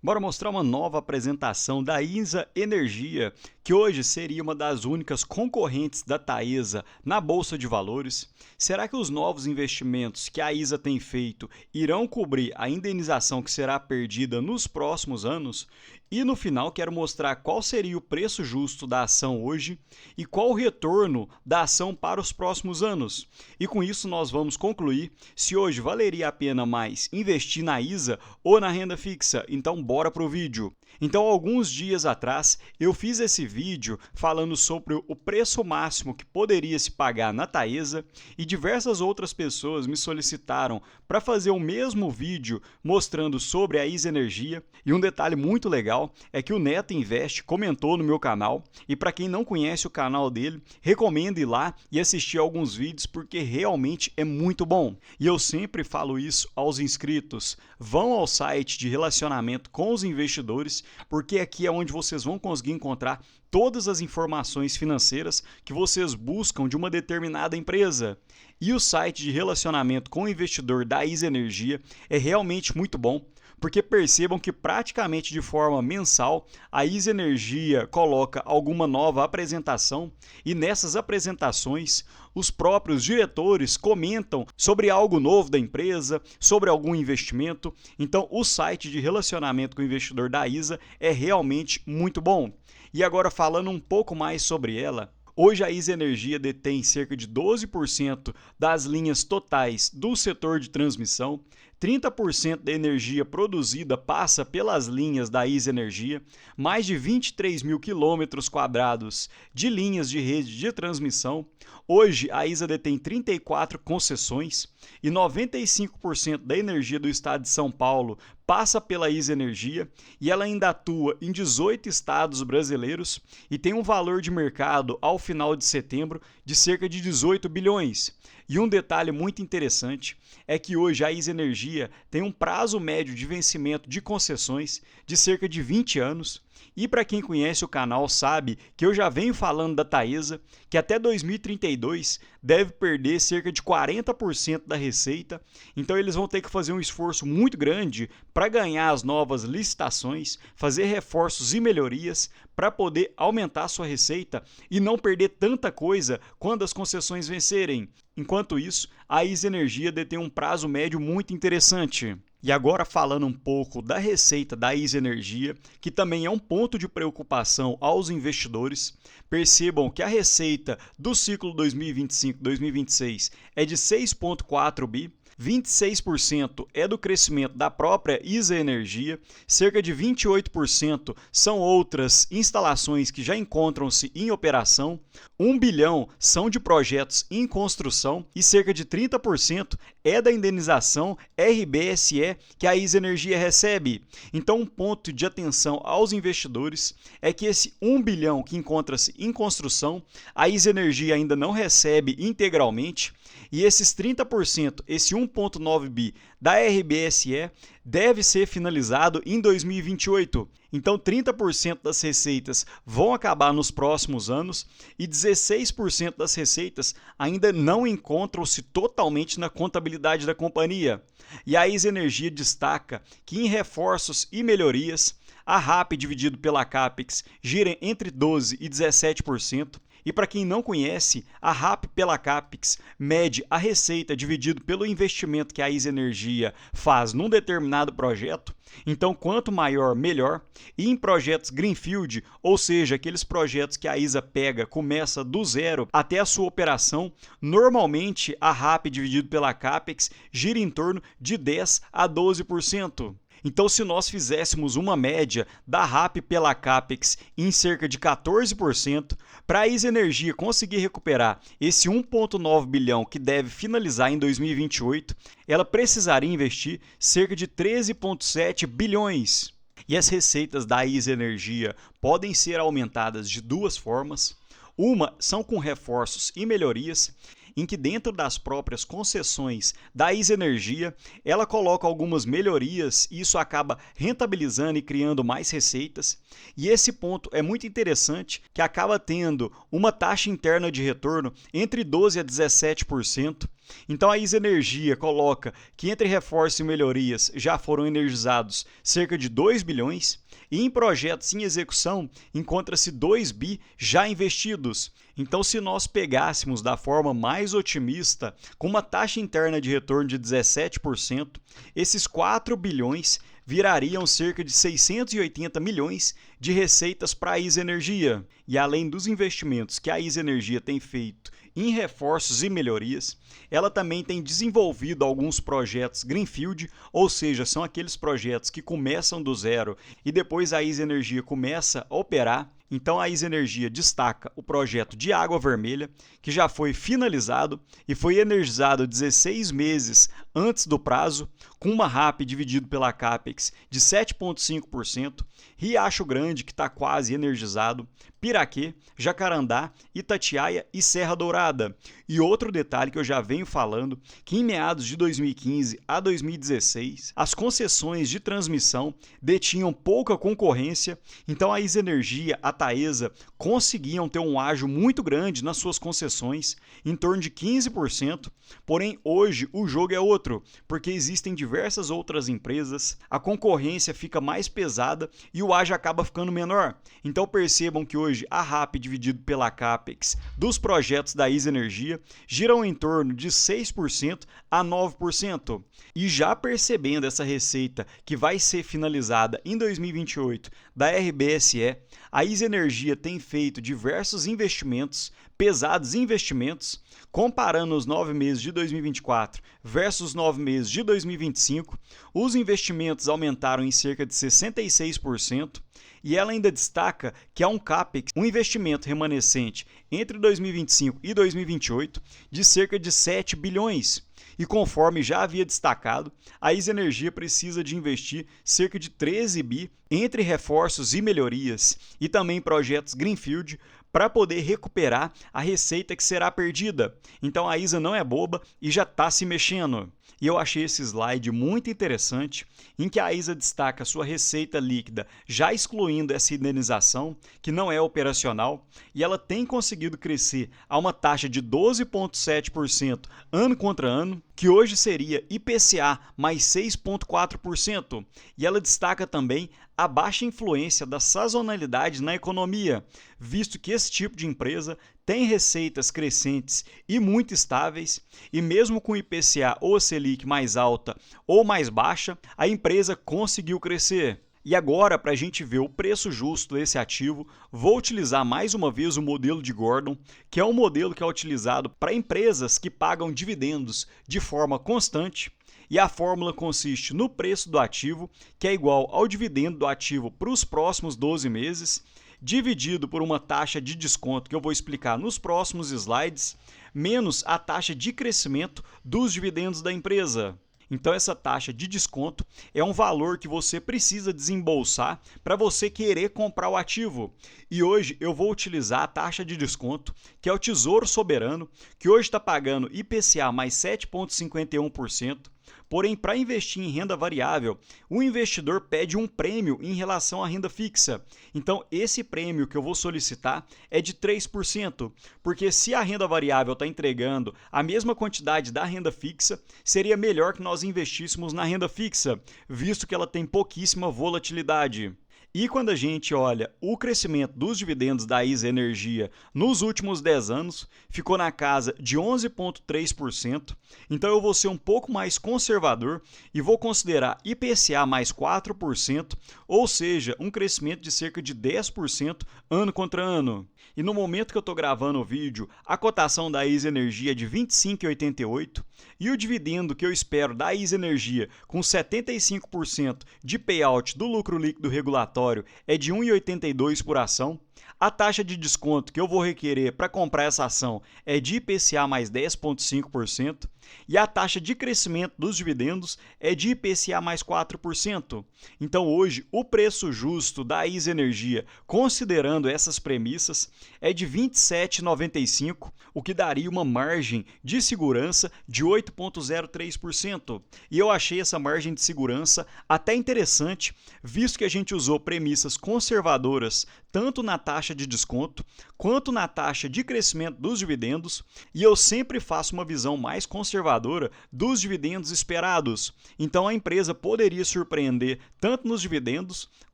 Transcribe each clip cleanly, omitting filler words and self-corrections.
Bora mostrar uma nova apresentação da ISA Energia, que hoje seria uma das únicas concorrentes da Taesa na Bolsa de Valores. Será que os novos investimentos que a ISA tem feito irão cobrir a indenização que será perdida nos próximos anos? E no final quero mostrar qual seria o preço justo da ação hoje e qual o retorno da ação para os próximos anos. E com isso nós vamos concluir se hoje valeria a pena mais investir na ISA ou na renda fixa. Então bora pro vídeo. Então, alguns dias atrás, eu fiz esse vídeo falando sobre o preço máximo que poderia se pagar na Taesa e diversas outras pessoas me solicitaram para fazer o mesmo vídeo mostrando sobre a ISA Energia. E um detalhe muito legal é que o Neto Invest comentou no meu canal e para quem não conhece o canal dele, recomendo ir lá e assistir alguns vídeos porque realmente é muito bom. E eu sempre falo isso aos inscritos, vão ao site de relacionamento com os investidores, porque aqui é onde vocês vão conseguir encontrar todas as informações financeiras que vocês buscam de uma determinada empresa. E o site de relacionamento com o investidor da ISA Energia é realmente muito bom, porque percebam que praticamente de forma mensal a ISA Energia coloca alguma nova apresentação e nessas apresentações os próprios diretores comentam sobre algo novo da empresa, sobre algum investimento. Então o site de relacionamento com o investidor da ISA é realmente muito bom. E agora falando um pouco mais sobre ela, hoje a ISA Energia detém cerca de 12% das linhas totais do setor de transmissão, 30% da energia produzida passa pelas linhas da ISA Energia, mais de 23 mil quilômetros quadrados de linhas de rede de transmissão. Hoje, a ISA detém 34 concessões e 95% da energia do estado de São Paulo passa pela ISA Energia e ela ainda atua em 18 estados brasileiros e tem um valor de mercado ao final de setembro de cerca de 18 bilhões. E um detalhe muito interessante é que hoje a ISA Energia tem um prazo médio de vencimento de concessões de cerca de 20 anos. E para quem conhece o canal sabe que eu já venho falando da Taesa, que até 2032 deve perder cerca de 40% da receita, então eles vão ter que fazer um esforço muito grande para ganhar as novas licitações, fazer reforços e melhorias para poder aumentar a sua receita e não perder tanta coisa quando as concessões vencerem. Enquanto isso, a ISA Energia detém um prazo médio muito interessante. E agora falando um pouco da receita da ISA Energia, que também é um ponto de preocupação aos investidores, percebam que a receita do ciclo 2025-2026 é de 6,4 bi, 26% é do crescimento da própria ISA Energia, cerca de 28% são outras instalações que já encontram-se em operação, 1 bilhão são de projetos em construção e cerca de 30% é da indenização RBSE que a ISA Energia recebe. Então, um ponto de atenção aos investidores é que esse 1 bilhão que encontra-se em construção, a ISA Energia ainda não recebe integralmente, e esses 30%, esse 1,9 bi da RBSE, deve ser finalizado em 2028. Então, 30% das receitas vão acabar nos próximos anos e 16% das receitas ainda não encontram-se totalmente na contabilidade da companhia. E a ISA Energia destaca que em reforços e melhorias, a RAP dividido pela CAPEX gira entre 12% e 17%. E para quem não conhece, a RAP pela CAPEX mede a receita dividido pelo investimento que a ISA Energia faz num determinado projeto. Então, quanto maior, melhor. E em projetos Greenfield, ou seja, aqueles projetos que a ISA pega, começa do zero até a sua operação, normalmente a RAP dividido pela CAPEX gira em torno de 10% a 12%. Então, se nós fizéssemos uma média da RAP pela CAPEX em cerca de 14%, para a ISA Energia conseguir recuperar esse 1,9 bilhão que deve finalizar em 2028, ela precisaria investir cerca de 13,7 bilhões. E as receitas da ISA Energia podem ser aumentadas de duas formas. Uma são com reforços e melhorias, em que dentro das próprias concessões da ISA Energia, ela coloca algumas melhorias e isso acaba rentabilizando e criando mais receitas. E esse ponto é muito interessante, que acaba tendo uma taxa interna de retorno entre 12% a 17%. Então a ISA Energia coloca que entre reforços e melhorias já foram energizados cerca de 2 bilhões e em projetos em execução encontra-se 2 bi já investidos. Então, se nós pegássemos da forma mais otimista, com uma taxa interna de retorno de 17%, esses 4 bilhões virariam cerca de 680 milhões de receitas para a ISA Energia. E além dos investimentos que a ISA Energia tem feito em reforços e melhorias, ela também tem desenvolvido alguns projetos Greenfield, ou seja, são aqueles projetos que começam do zero e depois a ISA Energia começa a operar. Então a ISA Energia destaca o projeto de Água Vermelha, que já foi finalizado e foi energizado 16 meses antes do prazo, com uma RAP dividido pela CAPEX de 7,5%, Riacho Grande, que está quase energizado, Piraquê, Jacarandá, Itatiaia e Serra Dourada. E outro detalhe que eu já venho falando, que em meados de 2015 a 2016, as concessões de transmissão detinham pouca concorrência, então a ISA Energia, a Taesa, conseguiam ter um ágio muito grande nas suas concessões, em torno de 15%, porém hoje o jogo é outro, porque existem diversas outras empresas, a concorrência fica mais pesada e o ágio acaba ficando menor. Então percebam que hoje a RAP dividido pela CAPEX dos projetos da ISA Energia giram em torno de 6% a 9%. E já percebendo essa receita que vai ser finalizada em 2028 da RBSE, a ISA Energia tem feito diversos investimentos, pesados investimentos, comparando os 9 meses de 2024 versus os 9 meses de 2025, os investimentos aumentaram em cerca de 66%, e ela ainda destaca que há um CAPEX, um investimento remanescente entre 2025 e 2028 de cerca de 7 bilhões. E conforme já havia destacado, a ISA Energia precisa de investir cerca de 13 bi entre reforços e melhorias e também projetos Greenfield para poder recuperar a receita que será perdida. Então a ISA não é boba e já está se mexendo. E eu achei esse slide muito interessante, em que a ISA destaca sua receita líquida, já excluindo essa indenização, que não é operacional, e ela tem conseguido crescer a uma taxa de 12,7% ano contra ano, que hoje seria IPCA mais 6,4%. E ela destaca também a baixa influência da sazonalidade na economia, visto que esse tipo de empresa tem receitas crescentes e muito estáveis, e mesmo com IPCA ou Selic mais alta ou mais baixa, a empresa conseguiu crescer. E agora, para a gente ver o preço justo desse ativo, vou utilizar mais uma vez o modelo de Gordon, que é um modelo que é utilizado para empresas que pagam dividendos de forma constante. E a fórmula consiste no preço do ativo, que é igual ao dividendo do ativo para os próximos 12 meses, dividido por uma taxa de desconto que eu vou explicar nos próximos slides, menos a taxa de crescimento dos dividendos da empresa. Então essa taxa de desconto é um valor que você precisa desembolsar para você querer comprar o ativo. E hoje eu vou utilizar a taxa de desconto, que é o Tesouro Soberano, que hoje está pagando IPCA mais 7,51%. Porém, para investir em renda variável, o investidor pede um prêmio em relação à renda fixa. Então, esse prêmio que eu vou solicitar é de 3%, porque se a renda variável está entregando a mesma quantidade da renda fixa, seria melhor que nós investíssemos na renda fixa, visto que ela tem pouquíssima volatilidade. E quando a gente olha o crescimento dos dividendos da ISA Energia nos últimos 10 anos, ficou na casa de 11,3%. Então eu vou ser um pouco mais conservador e vou considerar IPCA mais 4%, ou seja, um crescimento de cerca de 10% ano contra ano. E no momento que eu estou gravando o vídeo, a cotação da ISA Energia é de 25,88 e o dividendo que eu espero da ISA Energia com 75% de payout do lucro líquido regulatório é de 1,82 por ação. A taxa de desconto que eu vou requerer para comprar essa ação é de IPCA mais 10,5% e a taxa de crescimento dos dividendos é de IPCA mais 4%. Então hoje o preço justo da ISA Energia, considerando essas premissas, é de R$ 27,95, o que daria uma margem de segurança de 8,03%. E eu achei essa margem de segurança até interessante, visto que a gente usou premissas conservadoras tanto na taxa de desconto quanto na taxa de crescimento dos dividendos, e eu sempre faço uma visão mais conservadora dos dividendos esperados. Então a empresa poderia surpreender tanto nos dividendos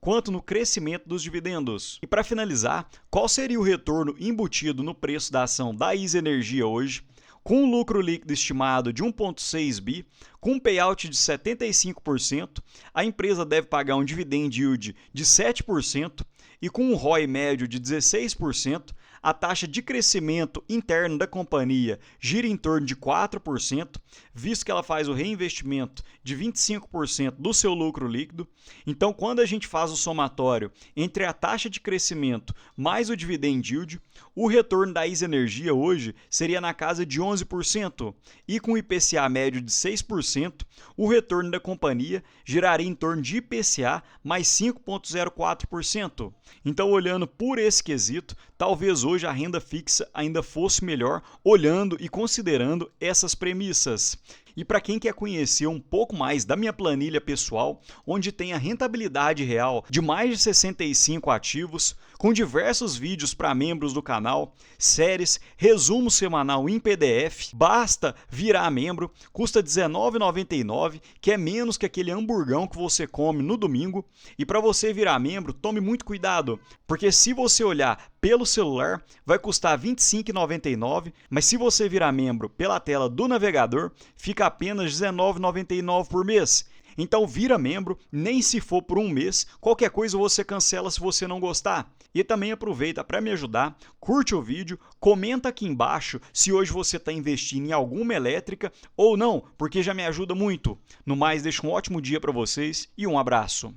quanto no crescimento dos dividendos. E para finalizar, qual seria o retorno embutido no preço da ação da ISA Energia hoje? Com um lucro líquido estimado de 1,6 bi, com um payout de 75%, a empresa deve pagar um dividend yield de 7% e com um ROI médio de 16%, a taxa de crescimento interno da companhia gira em torno de 4%, visto que ela faz o reinvestimento de 25% do seu lucro líquido. Então, quando a gente faz o somatório entre a taxa de crescimento mais o dividend yield, o retorno da ISA Energia hoje seria na casa de 11%, e com IPCA médio de 6%, o retorno da companhia giraria em torno de IPCA mais 5,04%. Então, olhando por esse quesito, talvez hoje a renda fixa ainda fosse melhor, olhando e considerando essas premissas. E para quem quer conhecer um pouco mais da minha planilha pessoal, onde tem a rentabilidade real de mais de 65 ativos, com diversos vídeos para membros do canal, séries, resumo semanal em PDF, basta virar membro, custa R$19,99, que é menos que aquele hamburgão que você come no domingo. E para você virar membro, tome muito cuidado, porque se você olhar pelo celular, vai custar R$25,99, mas se você virar membro pela tela do navegador, fica apenas R$19,99 por mês. Então vira membro, nem se for por um mês, qualquer coisa você cancela se você não gostar. E também aproveita para me ajudar, curte o vídeo, comenta aqui embaixo se hoje você está investindo em alguma elétrica ou não, porque já me ajuda muito. No mais, deixo um ótimo dia para vocês e um abraço.